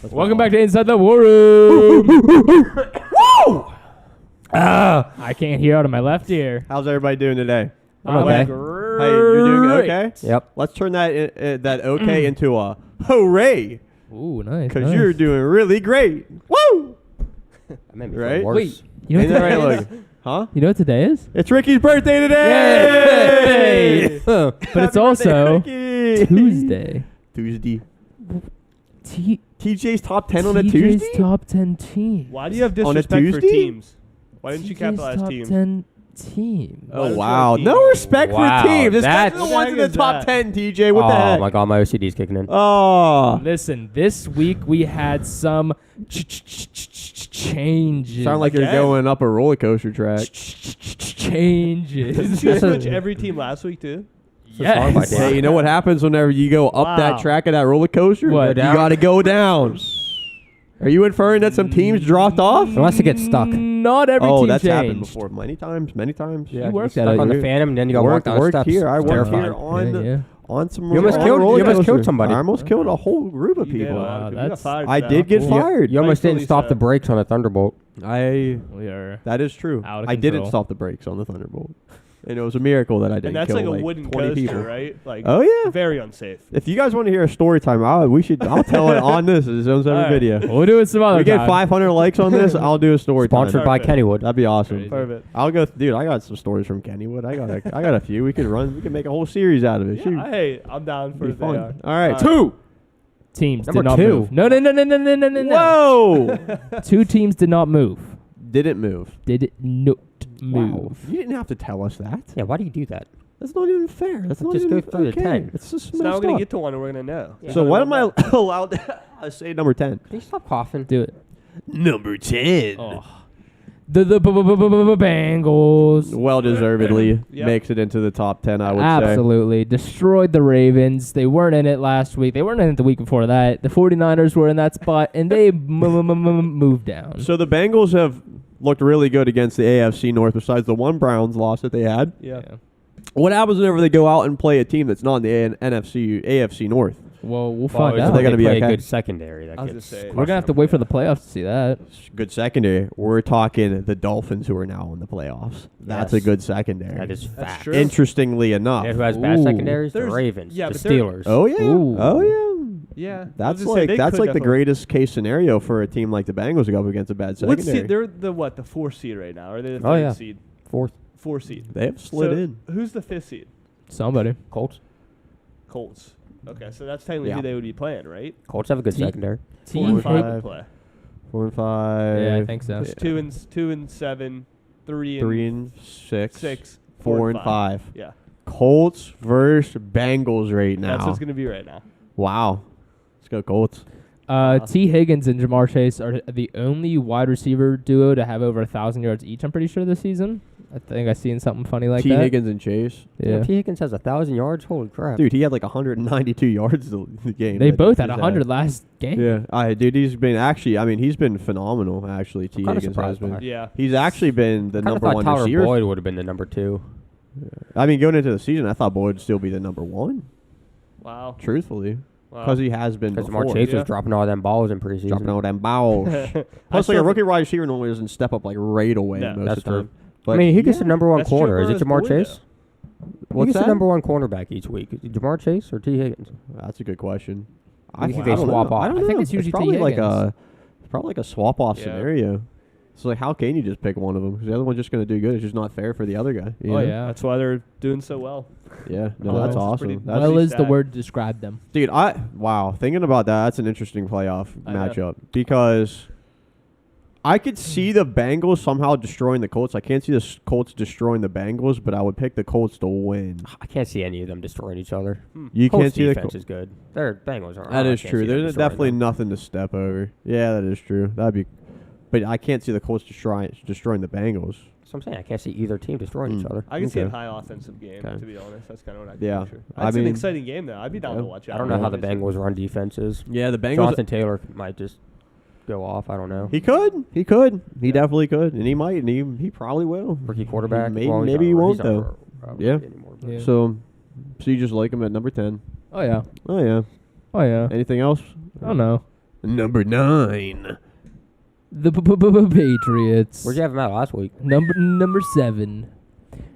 Welcome back to Inside the War Room. Woo! I can't hear out of my left ear. How's everybody doing today? I'm okay. Hey, you're doing okay? Yep. Let's turn that okay into a hooray. Ooh, nice. Because you're doing really great. Woo! That made me Right? feel worse. Wait, you know what Ain't that today right? is? Look, huh? You know what today is? It's Ricky's birthday today! Yay! But it's Happy also birthday, Ricky! Tuesday. Tuesday. T- TJ's top 10 on a TJ's Tuesday? top 10 team. Why do you have On a disrespect for Tuesday? teams? Why didn't you TJ's capitalize top team? 10 team. Why don't Oh, you wow. have team? No respect Wow, for teams. Especially that's- the What the ones in heck the is top that? 10, TJ. What the Oh heck? my god, my OCD's kicking in. Oh. Listen, this week we had some changes. Sound like you're Again? going up a roller coaster track. changes. Did you switch every team last week too? Yes. Hey, you know what happens whenever you go up that Wow. track of that roller coaster? What? You Down? got to go down. Are you inferring that some teams dropped off? Unless it gets stuck. Not every Oh, team that's changed. happened before. Many times. You worked stuck at it. on the Phantom, and then you got to walk down the steps. here. I It's worked terrifying. here on Yeah. on some. You almost on a killed- roller you almost coaster. killed somebody. I almost killed a whole group of You did, people. Wow, you that's- got fired I for did that. get Cool. fired. You almost Rightfully didn't stop so. the brakes on a Thunderbolt. We are. That is true. Out of I didn't control. stop the brakes on the Thunderbolt, and it was a miracle that I didn't And that's kill like a wooden 20 coaster, people. right? Like, Oh yeah. very unsafe. If you guys want to hear a story time, I'll tell it on this as soon as every All right. video. We'll do it some other We get time. 500 likes on this, I'll do a story Sponsored time. by Perfect. Kennywood. That'd be awesome. Crazy. Perfect. I'll go, dude. I got some stories from Kennywood. I got a few. We could make a whole series out of it. Shoot, Yeah, hey, I'm down for be it. fun. All right, Two teams Number did not two. move. No. Whoa! Two teams did not move. Didn't move. Did not Wow. move. You didn't have to tell us that. Yeah, why do you do that? That's not even fair. That's not Just even go through the okay. 10. It's just So now we're messed gonna up. get to one, and we're gonna know. Yeah. So what am I allowed to say? Number 10. Can you stop coughing? Do it. Number 10. Oh. The Bengals. Well deservedly Yep. makes it into the top 10. I would say. Absolutely. Destroyed the Ravens. They weren't in it last week. They weren't in it the week before that. The 49ers were in that spot, and they moved down. So the Bengals have looked really good against the AFC North. Besides the one Browns loss that they had. Yeah. What happens whenever they go out and play a team that's not in the AFC North? Well, we'll Well, find it's out. They're gonna be play okay. a good secondary. That I was gets gonna say, We're going to have to wait for the playoffs to see that. Good secondary. We're talking the Dolphins, who are now in the playoffs. That's a Yes. good secondary. That is That's fact. true. Interestingly enough. You know who has bad Ooh. secondaries? The There's- Ravens. yeah, the but there- Steelers. Oh yeah. Ooh. Oh yeah. Yeah. I was That's gonna say, like they that's could like the definitely- greast case scenario for a team like the Bengals to go up against a bad What secondary. seed? They're the 4th seed right now, or are they the 3rd Oh, yeah. seed? Fourth. 4 seed. They have slid So in. Who's the 5th seed? Somebody. Colts. Colts. Okay, so that's technically Yeah. who they would be playing, right? Colts have a good T- secondary. 4 and 5 Hig- would play. 4 and 5. Yeah, I think so. It's 2 and 7, 3 and 3 and 6. 6, 4 and 5. Yeah, Colts versus Bengals right now. that's what's gonna be right now. Wow. Let's go Colts. T. Higgins and Jamar Chase are the only wide receiver duo to have over 1,000 yards each, I'm pretty sure, this season. I think I've seen something funny like T. that. Higgins and Chase. Yeah. T. Higgins has 1,000 yards. Holy crap. Dude, he had like 192 yards the game. They that both he had just 100 last game. Yeah, dude, he's been phenomenal. Actually, T. kinda Higgins has surprised been. by it. Yeah, He's actually been the I kinda number thought one Tyler receiver. Boyd would have been the number 2. I mean, going into the season, I thought Boyd would still be the number 1. wow. Truthfully, Wow. because he has been Because before. Jamar Chase Yeah. was dropping all them balls in preseason. dropping all them balls. Plus, like still a rookie wide receiver normally doesn't step up like right away No. most That's of the time. true. But I mean, he gets the number 1 That's true corner. Is for it Jamar Boyd, Chase? Who What's gets that? the number 1 cornerback each week? Is it Jamar Chase or T. Higgins? That's a good question. I think I they don't swap know. off. I don't I think know. it's usually T. probably like Higgins. a swap off Yeah. scenario. So like, how can you just pick one of them? Because the other one's just going to do good. It's just not fair for the other guy. you Oh, know? yeah. That's why they're doing so well. Yeah. No, Well, that's it's awesome. pretty- That's, Well is the sad. word to describe them. dude, wow. Thinking about that, that's an interesting playoff I know. matchup because I could see the Bengals somehow destroying the Colts. I can't see the Colts destroying the Bengals, but I would pick the Colts to win. I can't see any of them destroying each other. You Colts can't see the defense Colts. is good. Their Bengals aren't. That I is can't true. see them There's destroying definitely them. nothing to step over. Yeah, that is true. That'd be, but I can't see the Colts destroying the Bengals. So I'm saying I can't see either team destroying each other. I can see a Okay. high offensive game, Okay. to be honest. That's kind of what I'd Yeah. picture. I That's an mean- exciting game, though. I'd be down Yeah. to watch it. I don't know how the obviously. Bengals run defense is. Yeah, the Bengals. Jonathan Taylor might just go off. I don't know. He could. He could. He Yeah. definitely could, and he might, and he probably will. Rookie quarterback. Maybe, Well, he's maybe not- he won't he's not though. probably Yeah. anymore, but- Yeah. So you just like him at number 10. Oh, yeah. Oh yeah. Oh, yeah. Anything else? Oh, no. Number 9. The Patriots. Where'd you have them at last week? Number 7.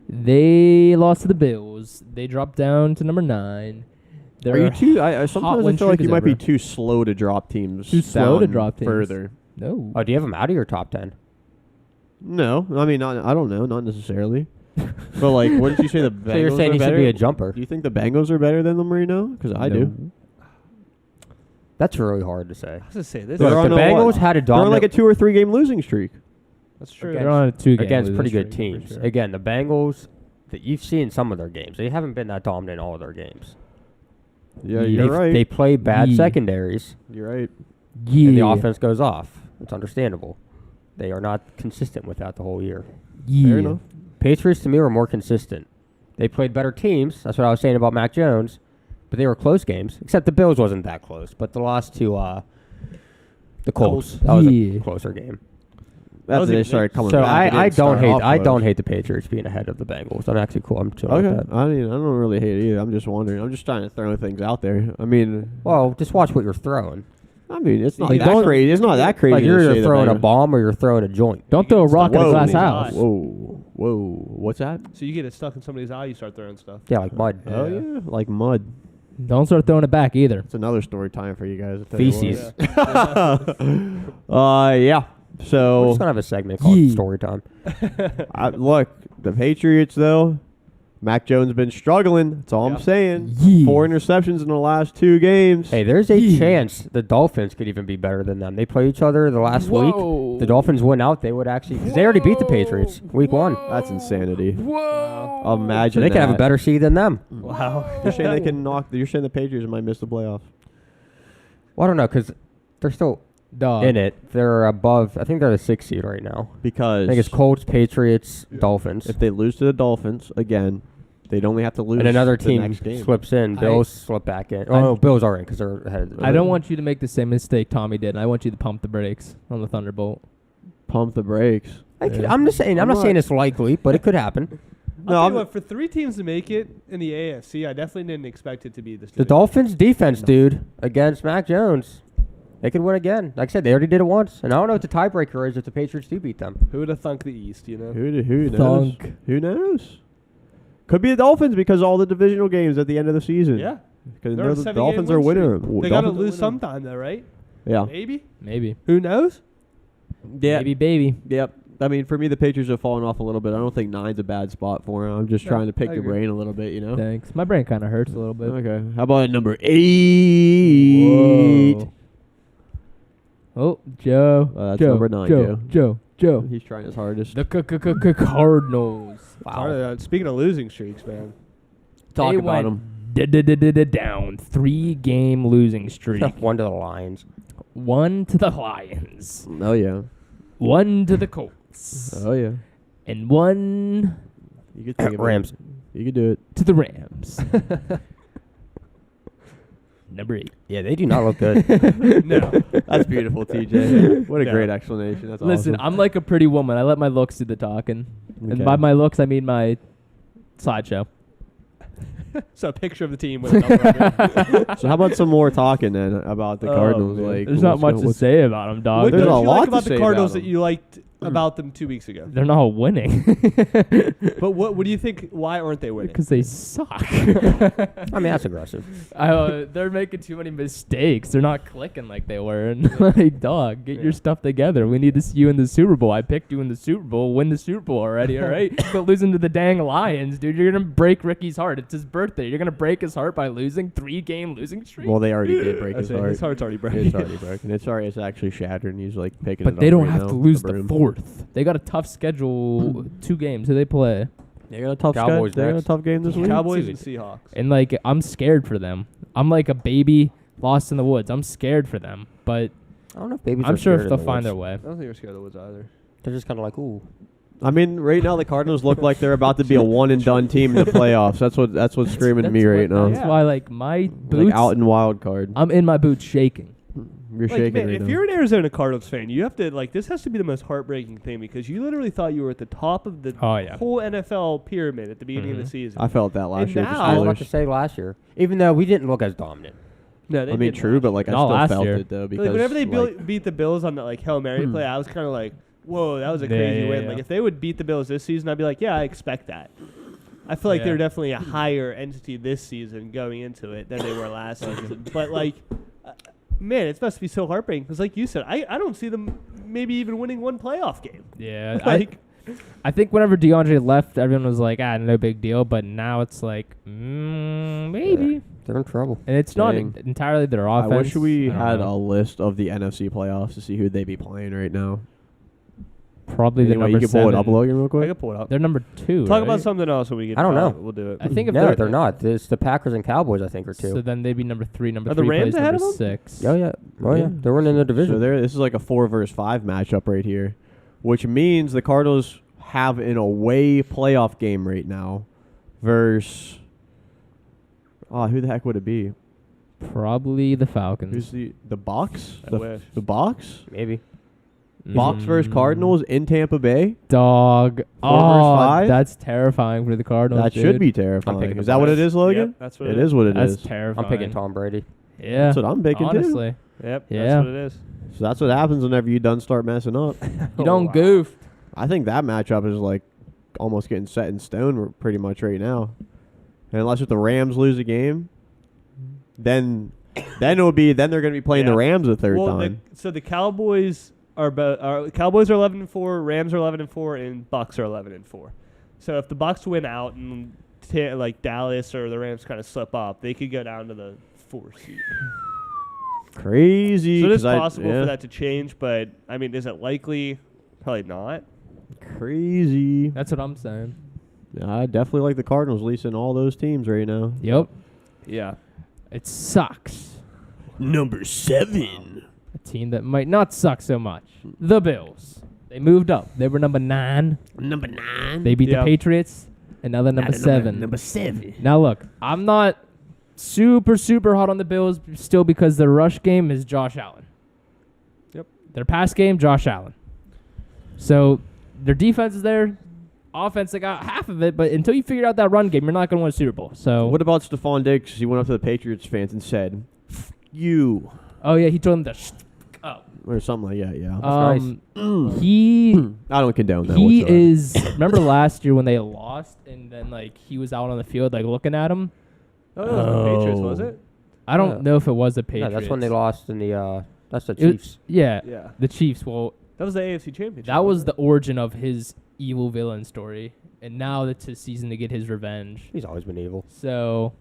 They lost to the Bills. They dropped down to number 9. Are you too? I hot sometimes I win feel like streak you is might be over. too slow to drop teams. Too slow to down drop teams. further. No. Oh, do you have them out of your top 10? No, I mean I don't know, not necessarily. But like, what did you say? The Bengals So you're saying are he should better? be a jumper? Do you think the Bengals are better than them right now? Because I do. No. That's really hard to say. I was gonna say this. They're Look, on the a Bengals what? had a They're on dominant like a 2 or 3 game losing streak. That's true. They're on a 2-game against losing pretty good streak, for teams. sure. Again, the Bengals, that you've seen some of their games. They haven't been that dominant in all of their games. Yeah, Yeah. you're right. They play bad Yeah. secondaries, You're right. Yeah. and the offense goes off. It's understandable. They are not consistent with that the whole year. Yeah. Fair enough. Patriots, to me, were more consistent. They played better teams. That's what I was saying about Mac Jones. But they were close games, except the Bills wasn't that close. But the loss to the Colts, that was Yeah. a closer game. After was they even- started coming So back. it I didn't start off I don't close. hate the Patriots being ahead of the Bengals. I'm actually cool. I'm chill Okay, with that. I mean, I don't really hate it either. I'm just wondering. I'm just trying to throw things out there. I mean, Well, just watch what you're throwing. it's not Like, that don't- crazy. It's not that crazy. Like to you're say either the throwing a Bengals- bomb or you're throwing a joint. Don't throw a rock in a Whoa, glass his house. eyes. Whoa. What's that? So you get it stuck in somebody's eye, you start throwing stuff. Yeah, like mud. Oh yeah, like mud. Don't start throwing it back either. It's another story time for you guys. I'll tell you what. Feces. Yeah. We're So just gonna have a segment called Yeah. Story Time. look, the Patriots though. Mac Jones been struggling. That's all Yeah. I'm saying. Yeah. 4 interceptions in the last 2 games. Hey, there's a Yeah. chance the Dolphins could even be better than them. They play each other the last week. Whoa. The Dolphins win out. They would actually, because they already beat the Patriots week 1. That's insanity. Whoa. Imagine So they could have a that. better seed than them. Wow. You're saying they can knock. You're saying the Patriots might miss the playoffs. Well, I don't know because they're still Dog. in it. They're above. I think they're the 6th seed right now. Because I think it's Colts, Patriots, Dolphins, if they lose to the Dolphins again, they'd only have to lose. and another the team next game. slips in. Bills slip back in. Oh, no, Bills are in because they're ahead. I don't want you to make the same mistake Tommy did. I want you to pump the brakes on the Thunderbolt. Pump the brakes. I'm just saying. I'm not saying it's likely, but it could happen. I'll No, tell I'm- you what, for 3 teams to make it in the AFC, I definitely didn't expect it to be this. The Dolphins defense, dude, against Mac Jones, they could win again. Like I said, they already did it once, and I don't know what the tiebreaker is if the Patriots do beat them. Who would have thunk the East? You know. Who knows? Thunk. Who knows? Could be the Dolphins because all the divisional games at the end of the season. Yeah. Because They're on a the 7-game Dolphins are win winning. streak. They gotta Dolphins are lose winning. sometime though, right? Yeah. Maybe. Maybe. Who knows? Yeah. Maybe, baby. Yep. I mean, for me, the Patriots have fallen off a little bit. I don't think 9's a bad spot for them. I'm just Yeah, trying to pick I your agree. brain a little bit, you know? Thanks. My brain kind of hurts a little bit. Okay. How about number 8? Whoa. Oh, Joe. That's Joe, number 9, Joe. He's trying his hardest. The Cardinals. Speaking of losing streaks, man. Talk They about went them. down. 3-game losing streak. 1 to the Lions. 1 to the Lions. Oh, yeah. 1 to the Colts. Oh, yeah. And 1 You could think of Rams. it. You could do it. to the Rams. Number 8. Yeah, they do not look good. No. That's beautiful, TJ. What a No. great explanation. That's Listen, awesome. I'm like a pretty woman. I let my looks do the talking. Okay. And by my looks, I mean my slideshow. So a picture of the team with a number on it. So how about some more talking then about the Oh, Cardinals? man. Like, There's not what's much go- to say about them, dog. What There's did a you lot like to about say the about Cardinals them. that you liked about them 2 weeks ago? They're not winning But what do you think? Why aren't they winning? because they suck. I mean, that's aggressive. They're making too many mistakes. They're not clicking like they were. And like, dog, get your stuff together. We need to see you in the Super Bowl. I picked you in the Super Bowl. Win the Super Bowl already, all right? But losing to the dang Lions, dude, you're gonna break Ricky's heart. It's his birthday. You're gonna break his heart by losing 3-game losing streak. Well, they already did break his That's it. heart. His heart's already broken. It's already broken. It's already. It's actually shattered, and he's like picking it but up they don't right have now, to lose the the broom. 4th. They got a tough schedule. 2 games. Who they play? They got a tough Cowboys They got a next. tough game this week. Cowboys Dude. and Seahawks. And like, I'm scared for them. I'm like a baby lost in the woods. I'm scared for them. But I don't know if babies I'm are sure scared if in they'll the find woods. their way. I don't think we're scared of the woods either. They're just kind of like, ooh. I mean, right now the Cardinals look like they're about to be a one and done team in the playoffs. That's what's screaming to me right now. That's why, like, my boots. Like out in wild card. I'm in my boots shaking. You're Like, shaking man, right if now. you're an Arizona Cardinals fan, you have to this has to be the most heartbreaking thing because you literally thought you were at the top of the Oh, yeah. whole NFL pyramid at the beginning of the season. I felt that last And year. with the now- I was about to Steelers. say last year, even though we didn't look as dominant. No, they I mean, did true, last but like I Not still last felt year. it though because like whenever they like, beat the Bills on the like Hail Mary play, I was kind of like, whoa, that was a crazy win. Like if they would beat the Bills this season, I'd be like, yeah, I expect that. I feel like they're definitely a higher entity this season going into it than they were last season. But like, man, it must be so heartbreaking because, like you said, I don't see them maybe even winning one playoff game. Yeah, Like, I think whenever DeAndre left, everyone was like, no big deal. But now it's like, maybe. Yeah. They're in trouble. And it's Dang. not entirely their offense. I wish we I don't had know. a list of the NFC playoffs to see who they'd be playing right now. Probably the Anyway, number you can pull it up, 7. Logan, real I quick. can pull it up. They're number 2. Talk right? about something else when we get. I don't know. We'll do it. I think if No, they're they're not. It's the Packers and Cowboys, I think, are 2. So then they'd be number 3. Number Are the 3 Rams plays ahead number of them? 6. Oh, yeah. Oh, yeah. They're winning the division. So this is like a 4 versus 5 matchup right here, which means the Cardinals have an away playoff game right now versus. Who the heck would it be? Probably the Falcons. Who's the Bucs? I wish. The Bucs? Maybe. Bucs versus Cardinals in Tampa Bay. Dog. 4 versus 5? That's terrifying for the Cardinals. That dude. should be I'm terrifying. picking Is the that what Bucs. it is, Logan? Yep, that's what It is what it That's is. terrifying. I'm picking Tom Brady. Yeah. That's what I'm picking too. Honestly. Yep. Yeah. That's what it is. So that's what happens whenever you done start messing up. You don't goof. I think that matchup is like almost getting set in stone pretty much right now. And unless if the Rams lose a game, then they're going to be playing the Yeah. Rams a third Well, time. so the Cowboys are Cowboys are 11-4, Rams are 11-4, and Bucs are 11-4. So if the Bucs win out and like Dallas or the Rams kind of slip up, they could go down to the 4 seed. Crazy. So it is 'cause possible for that to change, but I mean, is it likely? Probably not. Crazy. That's what I'm saying. Yeah, I definitely like the Cardinals leasing all those teams right now. Yep. Yeah. It sucks. Number 7. A team that might not suck so much. The Bills. They moved up. They were number 9. Number 9. They beat Yeah. the Patriots. And now they're number 7. Number 7. Now look, I'm not super hot on the Bills still because their rush game is Josh Allen. Yep. Their pass game, Josh Allen. So their defense is there. Offense, they got half of it, but until you figure out that run game, you're not going to win a Super Bowl. So What about Stephon Diggs? He went up to the Patriots fans and said, "F you," oh yeah, he told them to up. or something like that. Yeah. He I don't condone that. he whatsoever. is. Remember last year when they lost, and then like he was out on the field like looking at him. Oh, it was the Patriots, was it? I don't know if it was the Yeah, Patriots. that's when they lost in the. That's the It- Chiefs. Yeah, Yeah. the Chiefs. Well, That was the AFC Championship. that was the origin of his evil villain story, and now it's his season to get his revenge. He's always been evil. So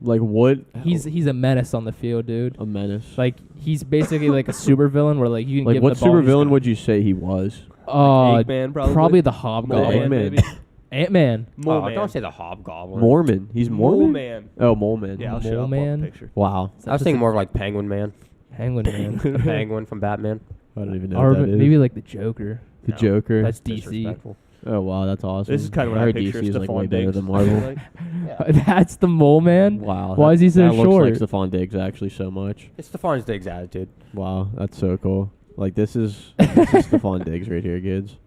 like what? he's a menace on the field, dude. a menace. Like he's basically like a super villain where like you can Like give what him the ball. super villain would you say he was? Eggman, probably. probably the The Hobgoblin. Eggman. maybe. Ant-Man. Mole Oh, Man. don't say the Hobgoblin. Mormon. He's Mormon. Mole Man. Oh, Mole Man. Yeah, I'll Mole show up Man. a picture. Wow. I was thinking more of like Penguin Man. Penguin Man. The Penguin from Batman. I don't even know Or what that is. maybe like the Joker. the No. Joker. That's DC. Disrespectful. Oh wow, that's awesome. This is kind of what I heard picture DC is like way Stephon better Diggs. than Marvel. Like, That's the Mole Man. Wow. Why is he so that short? looks like Stephon Diggs actually so much. It's Stephon Diggs' attitude. Wow, that's so cool. Like this is Stephon Diggs right here, kids.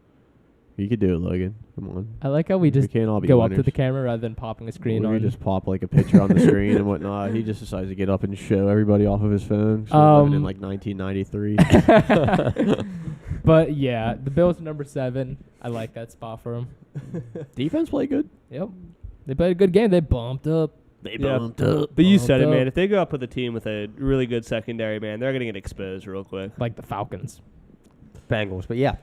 You could do it, Logan. Come on. I like how we just can't all be go up to winners. the camera rather than popping a screen We on. just pop like a picture on the screen and whatnot. He just decides to get up and show everybody off of his phone. So living in like 1993. But yeah, the Bills are number 7. I like that spot for them. Defense play good. Yep. They played a good game. They bumped up. They Yeah. bumped up. but you said it, Bumped man. up. If they go up with a team with a really good secondary, man, they're gonna get exposed real quick. Like the Falcons. Bengals, but yeah.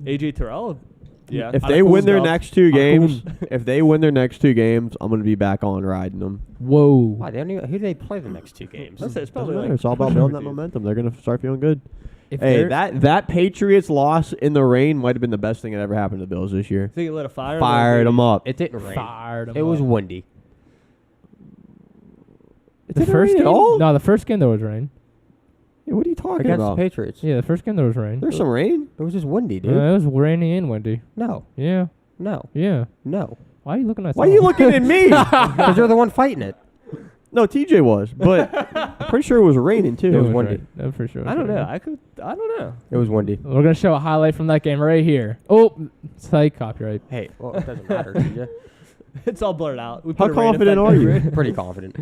AJ Terrell. Yeah. If I they like win their Cool next 2 games, Cool. if they win their next 2 games, I'm gonna be back on riding them. Whoa. Why? They don't even, who do they play the next 2 games? That's it. It's Doesn't probably matter. like It's all about building that momentum. They're gonna start feeling good. If Hey, they're- that Patriots loss in the rain might have been the best thing that ever happened to the Bills this year. Think it lit a fire. Fired them up. It didn't rain. fired 'em It was up. windy. It The didn't first rain game? at all? No, the first game there was rain. Yeah, what are you talking Against the about? Patriots. Yeah, the first game there was rain. There's some rain. It was just windy, dude. It was rainy and windy. No. Yeah. No. Yeah. No. Why are you looking at Why are you someone? looking at me? Because you're the one fighting it. No, TJ was, but I'm pretty sure it was raining too. It was windy. rain. No, for sure. it was I don't know. raining. I don't know. It was windy. We're gonna show a highlight from that game right here. Oh, psych, copyright. Hey, well, it doesn't matter, TJ. It's all blurred out. We How put a rain confident effect are you? over it. Pretty confident.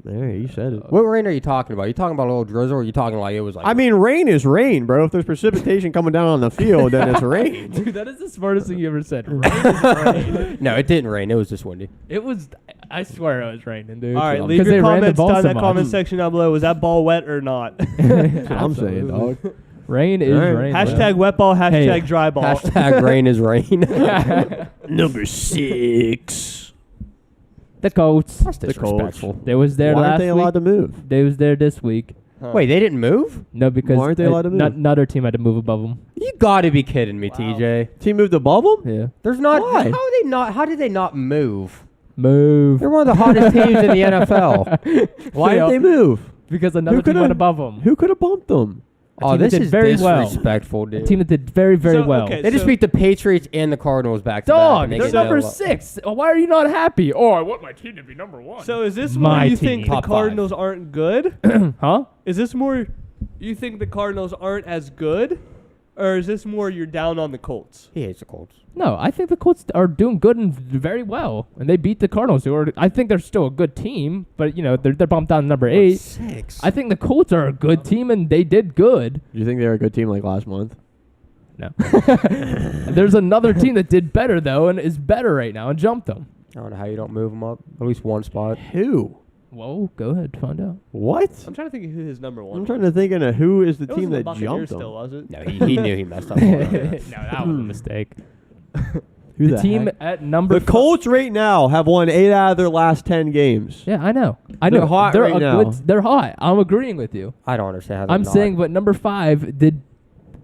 There, you said it. What rain are you talking about? Are you talking about a little drizzle, or are you talking like it was like? I mean, rain is rain, bro. If there's precipitation coming down on the field, then it's rain. Dude, that is the smartest thing you ever said. Rain is rain. no, it didn't rain. It was just windy. It was. I swear it was raining, dude. All right, 'Cause leave they your ran the comments ball down in so that much. comment section down below. Was that ball wet or not? That's what I'm saying, dog. Rain is All right. rain. Hashtag wet ball, hashtag dry ball. Hashtag rain is rain. Number 6. The Colts. That's The disrespectful. They was there Why last aren't they week. allowed to move? They was there this week. Huh. Wait, they didn't move? No, because Why aren't they allowed to move? Another team had to move above them. You got to be kidding me, Wow. TJ. Team moved above them? Yeah. There's not. Why? How are they not? How did they not move? Move. They're one of the hottest teams in the NFL. Why didn't they move? Because another team coulda- went above them. Who could have bumped them? Oh, team that this did is very well. disrespectful, A dude. team that did very, very So, well. okay, They just So- beat the Patriots and the Cardinals back to Dog, back. they're and they get number no- 6. Why are you not happy? Oh, I want my team to be number 1. So is this My more you team. think the Top five. Cardinals aren't good? huh? Is this more you think the Cardinals aren't as good? Or is this more you're down on the Colts? He hates the Colts. No, I think the Colts are doing good and very well, and they beat the Cardinals, who are. I think they're still a good team, but they're bumped down to number 8. 6. I think the Colts are a good team, and they did good. Do you think they were a good team like last month? No, there's another team that did better though, and is better right now, and jumped them. I don't know how you don't move them up at least one spot. Who? Whoa, go ahead, find out. What? I'm trying to think of who his number one. I'm trying to think of who is the It team wasn't that the jumped Buccaneers still, them. was it? No, he knew he messed up. No, that was a mistake. Who the team heck? at number The Colts right now have won 8 out of their last 10 games. Yeah, I know. They're hot they're right a now. They're hot. I'm agreeing with you. I don't understand how they're I'm not. saying, but number 5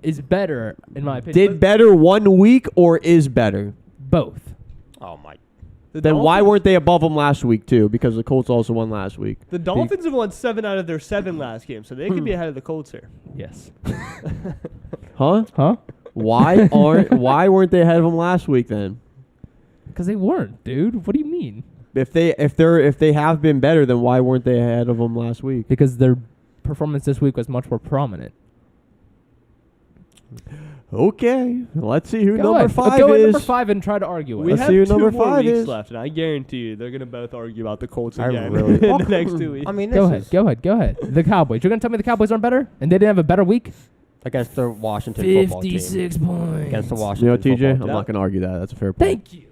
is better in my opinion. Did better 1 week or is better? Both. Oh my. The Then why Dolphins- weren't they above them last week too? Because the Colts also won last week. The Dolphins have won 7 out of their 7 last games, so they could be ahead of the Colts here. Yes. Huh? Huh? Why weren't they ahead of them last week then? Because they weren't, dude. What do you mean? If they have been better, then why weren't they ahead of them last week? Because their performance this week was much more prominent. Okay, let's see who Go number ahead. 5 Go at is. number 5 and try to argue it. We Let's have see who 2 number more 5 weeks is. left, and I guarantee you they're going to both argue about the Colts I again really- in the next 2 weeks. I mean, Go this ahead. is Go ahead. The Cowboys. You're going to tell me the Cowboys aren't better? And they didn't have a better week? against the Washington football team. 56 points. Against the You know, Washington TJ, football I'm team. not going to argue that. That's a fair point. Thank you.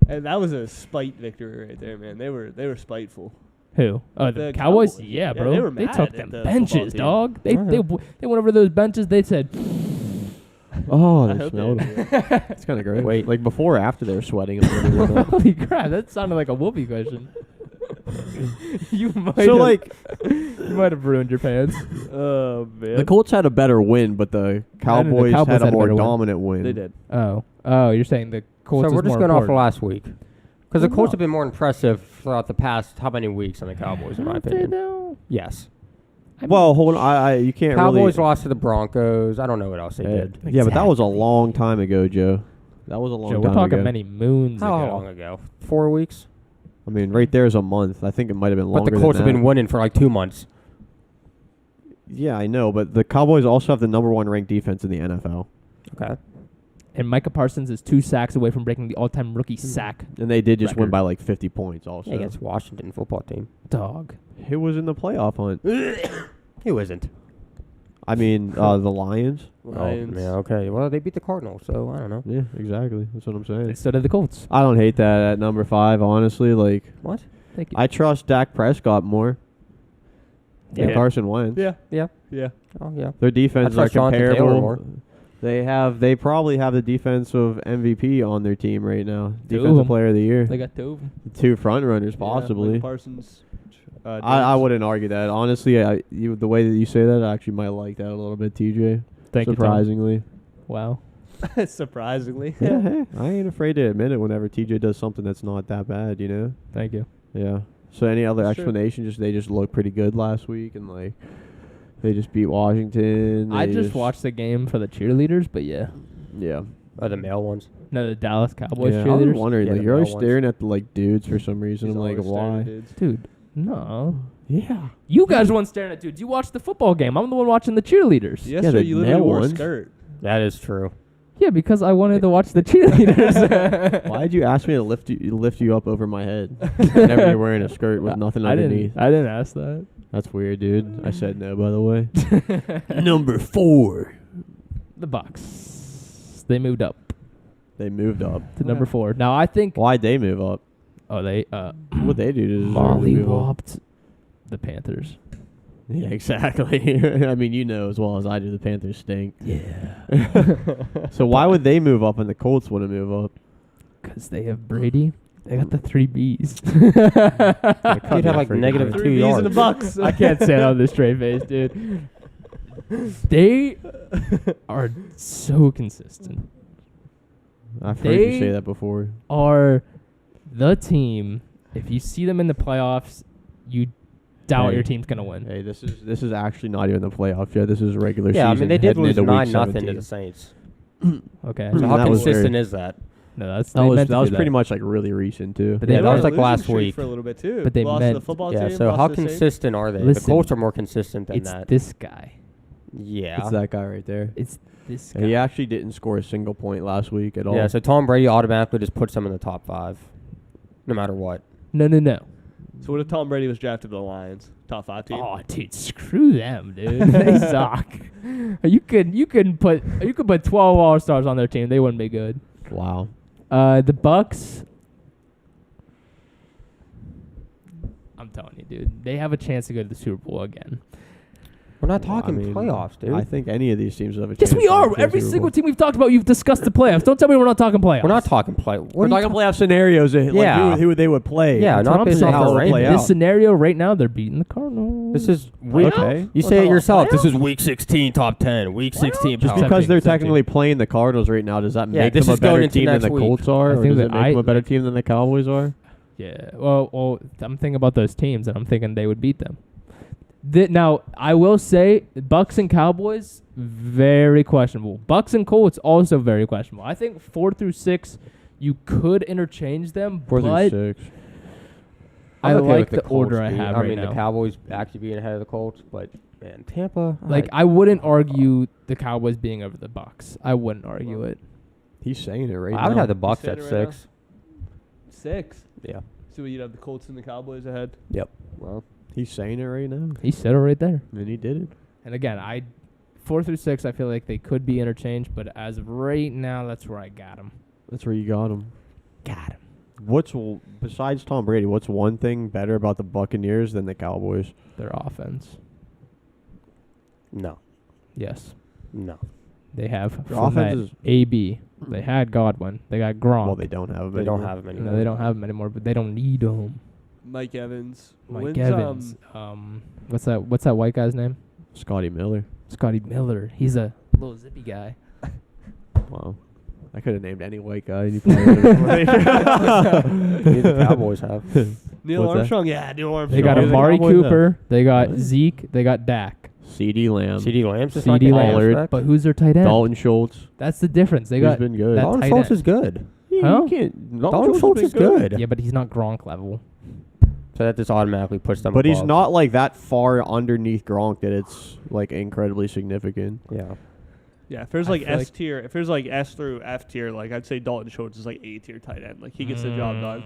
And that was a spite victory right there, man. They were spiteful. Who? Oh, the The Cowboys? Cowboys. Yeah, Yeah, bro. they were They mad took at them the benches, football team. dog. They went over those benches. They said, Oh, I they hope smelled they it. It's kind of great. Wait. Like before or after they were sweating. a little bit. holy crap, that sounded like a whoopee question. you might So, you might have ruined your pants. Oh, man. the Colts had a better win, but the Cowboys, Cowboys had a had a more better win. dominant win. They did. Oh, you're saying the Colts So we're is just more going off of important. last week. Because the Well, Colts no. have been more impressive throughout the past how many weeks than the Cowboys, in my Aren't they, opinion. though? Yes. Well, hold on. You can't Cowboys really. lost to the Broncos. I don't know what else they did. Yeah, but that was a long time ago, Joe. That was a long Joe, time we're talking ago. many moons How ago. long ago? 4 weeks? I mean, right there is a month. I think it might have been longer But the Colts than have that. been winning for like 2 months. Yeah, I know, but the Cowboys also have the number 1 ranked defense in the NFL. Okay. And Micah Parsons is 2 sacks away from breaking the all-time rookie sack And they did just win Record. by like 50 points also. Yeah, against Washington football team. dog. Who was in the playoff hunt? Who isn't? I mean, the Lions. Lions. Oh, yeah, okay. Well, they beat the Cardinals, so I don't know. Yeah, exactly. That's what I'm saying. So did the Colts. I don't hate that at number 5, honestly. Like, What? Thank you. I trust Dak Prescott more than Yeah. Carson Wentz. Yeah. Yeah. Yeah. Oh, yeah. Their defense I are trust Jonathan Taylor comparable. more. They probably have the defensive MVP on their team right now. Two of Defensive them. player of the year. They got 2 of them. The 2 front runners, Yeah, possibly. Micah Parsons. I wouldn't argue that. Honestly, the way that you say that, I actually might like that a little bit, TJ. Thank you, Tom. Surprisingly. Wow. Surprisingly. Yeah, hey, I ain't afraid to admit it whenever TJ does something that's not that bad, you know? Thank you. Yeah. So any other Sure. explanation? Just they just looked pretty good last week, and like they just beat Washington. I they just watched the game for the cheerleaders, but yeah. Yeah. Oh, the male ones. No, the Dallas Cowboys Yeah, I was cheerleaders. wondering, Yeah, like the you're always male ones. staring at the like dudes for some reason. He's I'm like, always staring why? at dudes. Dude, no. Yeah. You guys weren't staring at dudes. You watched the football game. I'm the one watching the cheerleaders. Yes, Yeah, sir. the You literally male wore a ones. skirt. That is true. Yeah, because I wanted to watch the cheerleaders. Why did you ask me to lift you up over my head? Whenever you're wearing a skirt with nothing underneath. I didn't ask that. That's weird, dude. I said no, by the way. Number 4. The Bucs. They moved up They moved up. to number 4. Now I think. Why'd they move up? Oh, they What'd they do to deserve to move up? mollywopped the Panthers. Yeah, exactly. I mean, you know as well as I do, the Panthers stink. Yeah. So why would they move up and the Colts wouldn't move up? Because they have Brady. They got the 3 Bs. You'd have like negative 2 3 Bs yards. in the Bucs. I can't say it on this straight face, dude. They are so consistent. I've heard you They say that before. Are the team. If you see them in the playoffs, you doubt Hey. your team's gonna win. Hey, this is actually not even the playoffs yet. This is regular Yeah, season. I mean they did heading lose into week 9-0 to 17. the Saints. Okay. So Mm, how that was consistent very- is that? No, that's That they was meant to do pretty much like really recent too. But Yeah, they that was meant- like losing last streak week. for a little bit too. But they lost to the meant- football Yeah. team. So lost how to the Saints. consistent are they? Listen, the Colts are more consistent than it's that. this guy. Yeah. It's that guy right there. It's this guy. And he actually didn't score a single point last week at all. Yeah. So Tom Brady automatically just puts them in the top 5, no matter what. No. So what if Tom Brady was drafted to the Lions? Top 5 team. Oh, dude, screw them, dude. They suck. You could put 12 All-Stars on their team. They wouldn't be good. Wow. The Bucs. I'm telling you, dude, they have a chance to go to the Super Bowl again. We're not Well, I talking mean, playoffs, dude. I think any of these teams have a Yes, chance. we to are. make the Every Super single Bowl. team we've talked about, you've discussed the playoffs. Don't tell me we're not talking playoffs. We're not talking play. We're talking playoff scenarios. Like Yeah. who they would play. Yeah, That's not what I'm based saying, off how the it'll play rankings. This out. scenario right now, they're beating the Cardinals. This is week. Okay. You say it yourself. This is week 16, top 10. Week 16, Just power. because they're Except technically playing the Cardinals right now, does that Yeah, make this them a is going better into team than next the week. Colts are? I Or think does it that make them I- a better team than the Cowboys are? Yeah. Well, I'm thinking about those teams, and I'm thinking they would beat them. Now, I will say, Bucs and Cowboys, very questionable. Bucs and Colts, also very questionable. I think 4 through 6, you could interchange them, 4 but through 6. I I'm okay like with the Colts order I being- have I right mean, now. the Cowboys actually being ahead of the Colts, but man, Tampa. Like, I wouldn't argue the Cowboys being over the Bucs. I wouldn't argue it. He's saying it right now. I would have the You Bucs said at it right 6. 6. Yeah. So you'd have the Colts and the Cowboys ahead. Yep. Well, he's saying it right now. He said it right there. And he did it. And again, 4 through 6, I feel like they could be interchanged, but as of right now, that's where I got them. That's where you got him. Got him. Besides Tom Brady, what's one thing better about the Buccaneers than the Cowboys? Their offense. No. Yes. No. They have Their offense Fournette, is- AB. They had Godwin. They got Gronk. Well, they don't have him They don't anymore. have him anymore. No, they don't have him anymore, but they don't need him. Mike Evans. Mike When's, Evans. What's that white guy's name? Scotty Miller. Scotty Miller. He's a little zippy guy. Wow. I could have named any white guy. And you probably would've- The Cowboys have. Neil What's that? Armstrong? Yeah, Neil Armstrong. They got Who's the Amari Cowboys Cooper. They got Zeke. They got Dak. CeeDee Lamb. CeeDee Lamb's just CeeDee not Lamb. getting respect. But who's their tight end? Dalton Schultz. That's the difference. They He's got been good. that Dalton tight Schultz end. is good. Huh? You can't. Dalton Schultz is good. Yeah, but he's not Gronk level. So that just automatically puts them But he's above. not like that far underneath Gronk that it's like incredibly significant. Yeah. Yeah, if there's I like feel S like- tier, if there's like S through F tier, like I'd say Dalton Schultz is like A tier tight end. Like he gets the job done.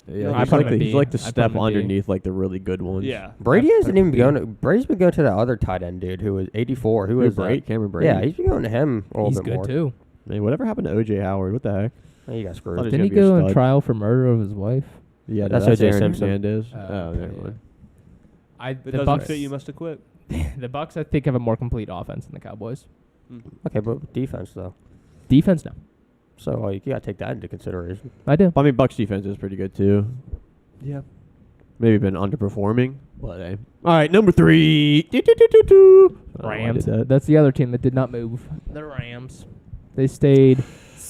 Yeah, I'd he's put like him the, at he's B. like the I'd put step him at B. underneath like the really good ones. Yeah. Brady I'd hasn't put him even B. going to. Brady's been going to the other tight end dude who was 84. Who Who is that? Cameron Brady. Yeah, he's been going to him a little He's bit good more. too. Man, whatever happened to OJ Howard? What the heck? He got Thought screwed. he's Didn't he gonna be a go on stud. trial for murder of his wife? Yeah, That's that's O.J. Aaron Simpson. Hernandez. Oh, Never okay, mind. If The it doesn't Bucks. fit, you must have quit. The Bucks, I think, have a more complete offense than the Cowboys. Okay, but defense though. Defense, no. So like, you got to take that into consideration. I do. I mean, Bucks defense is pretty good too. Yeah. Maybe been underperforming, but hey. All right, number 3. Do-do-do-do-do. Oh, I Rams. did that. That's the other team that did not move. The Rams. They stayed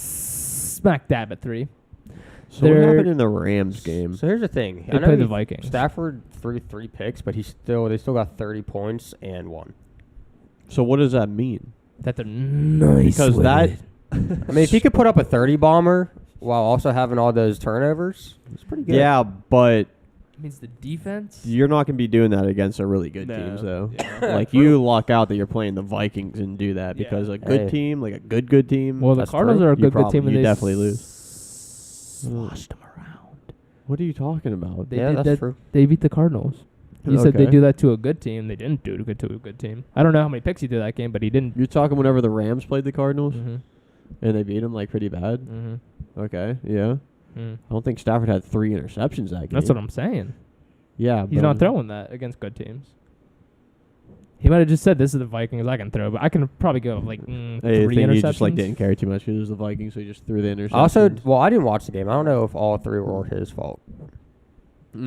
smack dab at 3. So what they're- happened in the Rams game? So here's the thing. They played the Vikings. Stafford threw 3 picks, but they still got 30 points and won. So what does that mean? That they're nice. Because with that- it. I mean, if he could put up a 30 bomber while also having all those turnovers, it's pretty good. Yeah, but means the defense. You're not going to be doing that against a really good No. teams, though. Yeah. Like, you luck out that you're playing the Vikings and do that Yeah. because a good team, like a good team. Well, the That's Cardinals true. are a You good team, and you they definitely lose. sloshed them around. What are you talking about? They Yeah, did that's that. true. They beat the Cardinals. You said they Okay. do that to a good team. They didn't do it to a good team. I don't know how many picks he did that game, but he didn't. You're talking whenever the Rams played the Cardinals Mm-hmm. and they beat them like pretty bad. Mm-hmm. Okay, yeah. Mm. I don't think Stafford had 3 interceptions that game. That's what I'm saying. Yeah, He's not throwing that against good teams. He might have just said, "This is the Vikings I can throw," but I can probably go like I 3 think interceptions. he just like didn't care too much because it was the Vikings, so he just threw the interceptions. Also, well, I didn't watch the game. I don't know if all 3 were his fault.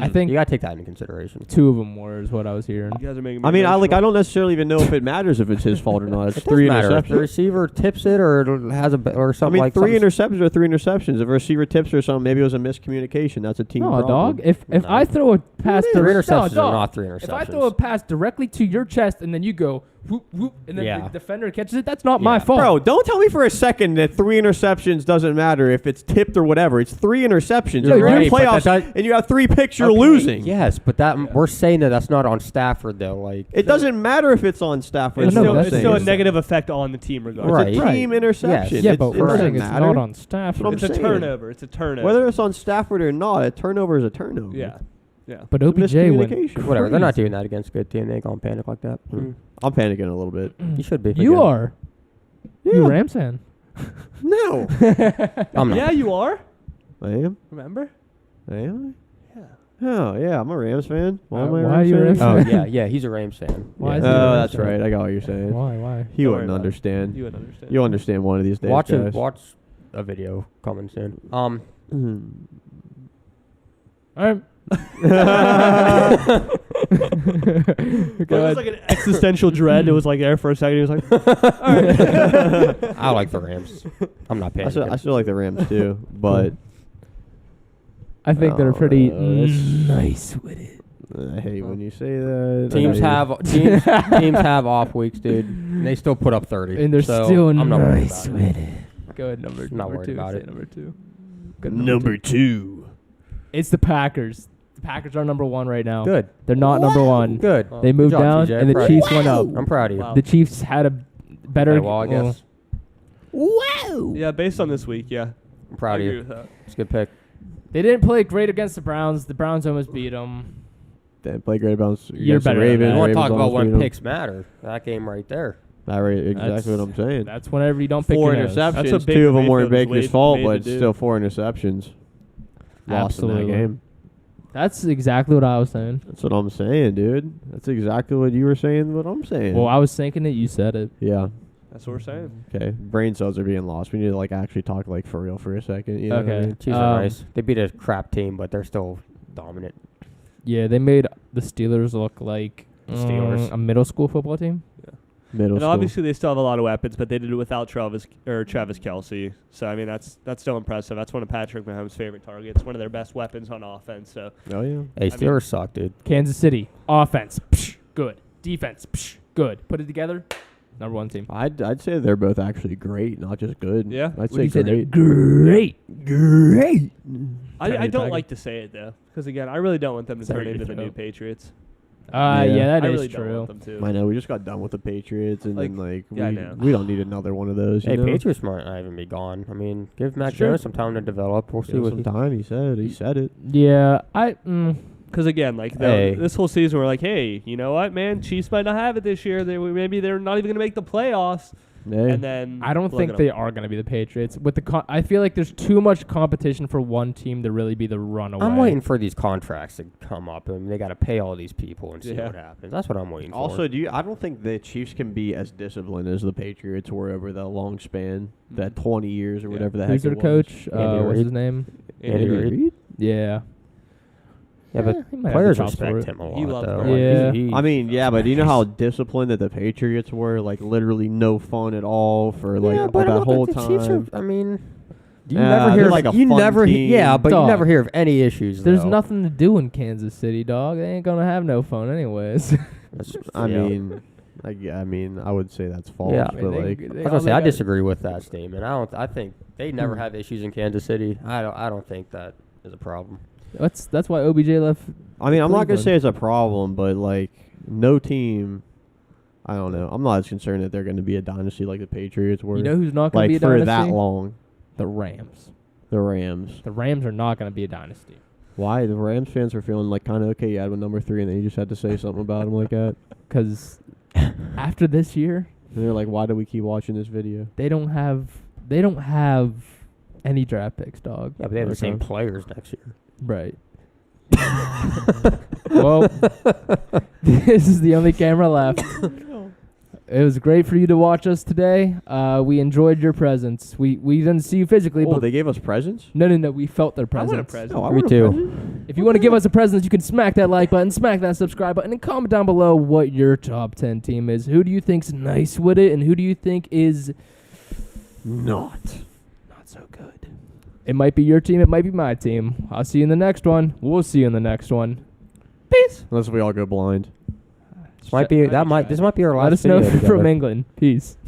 I think You got to take that into consideration. 2 of them were, is what I was hearing. You guys are making me I mean, I emotional. don't necessarily even know if it matters if it's his fault or not. It's It 3 doesn't matter. If the interceptions. receiver tips it or it has a or I something mean, like 3 something- interceptions are 3 interceptions. If a receiver tips or something, maybe it was a miscommunication. That's a team No, problem. dog. If No. I throw a pass, 3 interceptions no, are dog. not 3 interceptions. If I throw a pass directly to your chest and then you go whoop whoop and then Yeah. the defender catches it, that's not my Yeah. fault. Bro, don't tell me for a second that 3 interceptions doesn't matter if it's tipped or whatever. It's 3 interceptions. You're If you're in right, but playoffs that does- and you have 3 picks, you're Okay, losing. Yes, but that we're saying that that's not on Stafford though. Like It doesn't matter if it's on Stafford. It's No, still, that's it's the still a thing. negative effect on the team regardless. Right. It's a team interception. Yes. yeah, It's- but it we're doesn't saying it's matter. not on Stafford. I'm It's a saying. turnover. It's a turnover. Whether it's on Stafford or not, a turnover is a turnover. Yeah. Yeah. But It's a OBJ went miscommunication. whatever. They're not crazy. doing that against a good team. They ain't gonna panic like that. I'm panicking a little bit. You should be. You again. are. You Yeah. Rams fan. No. I'm not. Yeah, you are. I am. Remember? I am. Yeah. Oh, yeah. I'm a Rams fan. Why am I a why are Rams you a fan? Rams Oh fan? yeah, he's a Rams fan. Why Yeah. is he a Rams That's fan? right. I got what you're saying. Why? He Don't wouldn't worry about it. understand. You would understand. You'll understand one of these days, Watch guys. watch a video coming soon. Mhm. All right. It was like an existential dread. It was like there for a second. He was like, I like the Rams. I'm not I panicking. still like the Rams too, but I think they're pretty it's- nice with it. I hate when you say that. Teams I- have teams have off weeks, dude. And they still put up 30. And they're so still I'm not worried nice about it. with it. Go ahead, number Not number worried 2. about Say it. number 2. Good number 2. It's the Packers. The Packers are number 1 right now. Good. They're not number 1. Good. They moved Good job, down, TJ. and the Proud of Chiefs you. went up. I'm proud of you. Wow. The Chiefs had a better. Okay, well, I guess yeah, based on this week, yeah. I'm proud I of agree you. with that. It's a good pick. They didn't play great against the Browns. The Browns almost beat them. Didn't play great bounce. You're against the better than Ravens. that. You want to Ravens talk about almost beat when 'em. picks matter? That game right there. Exactly That's- what I'm saying. That's whenever you don't pick 4 your nose. That's interceptions. what 2 Baker of them weren't Mayfield was Baker's fault, made but to it's do. still 4 interceptions. Lost in that Absolutely. game. That's exactly what I was saying. That's what I'm saying, dude. That's exactly what you were saying. What I'm saying. Well, I was thinking it. You said it. yeah. That's what we're saying. Okay. Brain cells are being lost. We need to like actually talk like for real for a second. You know what I Okay. mean? Chiefs are nice. They beat a crap team, but they're still dominant. Yeah, they made the Steelers look like Steelers. a middle school football team. Middle And school. obviously they still have a lot of weapons, but they did it without Travis Kelce. So I mean that's still impressive. That's one of Patrick Mahomes' favorite targets. One of their best weapons on offense. So Oh yeah. Hey, I Steelers mean- suck, dude. Kansas City offense, good. Defense, good. Put it together, number 1 team. I'd say they're both actually great, not just good. Yeah? I'd Would say you say they're great. great? I Tiny don't Tiger. like to say it though, because again I really don't want them to Sorry turn to into the throw. new Patriots. Yeah, that I is really don't true. want them to. I know we just got done with the Patriots, and Like, then like yeah, I know. we don't need another one of those. Hey, you know? Patriots might not even be gone. I mean, give Mac Sure. Jones some time to develop. We'll see Give what him he some time. He said it. Yeah, Because again, like Hey. this whole season, we're like, hey, you know what, man? Chiefs might not have it this year. Maybe they're not even going to make the playoffs. Hey. And then I don't look think at they 'em. are going to be the Patriots. With the I feel like there's too much competition for one team to really be the runaway. I'm waiting for these contracts to come up, and they got to pay all these people and see Yeah. what happens. That's what I'm waiting for. Also, I don't think the Chiefs can be as disciplined as the Patriots were over the long span, that 20 years or Yeah. whather the Who's heck their it was. coach? Andy What's Reid. his name? Andy Reid. Yeah. yeah, but he might have players the chops for respect it. him a lot, He loves though. Brady. Yeah. I mean, yeah, but do you know how disciplined that the Patriots were? Like, literally no fun at all for, like, yeah, all but that whole the time. Chiefs are, I mean, you Yeah, never they're hear like a you fun never team. yeah, but Dog. you never hear of any issues. There's though. nothing to do in Kansas City, dog. They ain't gonna have no fun anyways. That's- I yeah. mean, I mean, I would say that's false, Yeah. but, like, I was gonna say I disagree with that statement. I think they never have issues in Kansas City. I don't think that is a problem. That's why OBJ left. I mean, I'm not gonna Cleveland. say it's a problem, but like no team. I don't know. I'm not as concerned that they're going to be a dynasty like the Patriots were. You know who's not going like to be a for dynasty? that long. The Rams. The Rams. The Rams are not going to be a dynasty. Why? The Rams fans are feeling like kind of okay. You had one number 3, and then you just had to say something about him like that. Because after this year, And they're like, why do we keep watching this video? they don't have any draft picks, dog. Yeah, but they have the same Okay. players next year. Right. Well, this is the only camera left. It was great for you to watch us today. We enjoyed your presence. We didn't see you physically, Oh, but they gave us presents? no, we felt their I want a presence. present. Oh, I Me want a too. present. If you want to give us a present, you can smack that like button, smack that subscribe button, and comment down below what your top 10 team is. Who do you think's nice with it, and who do you think is not so good? It might be your team. It might be my team. I'll see you in the next one. We'll see you in the next one. Peace. Unless we all go blind. This might be our Let last us know video if you're from together. England. Peace.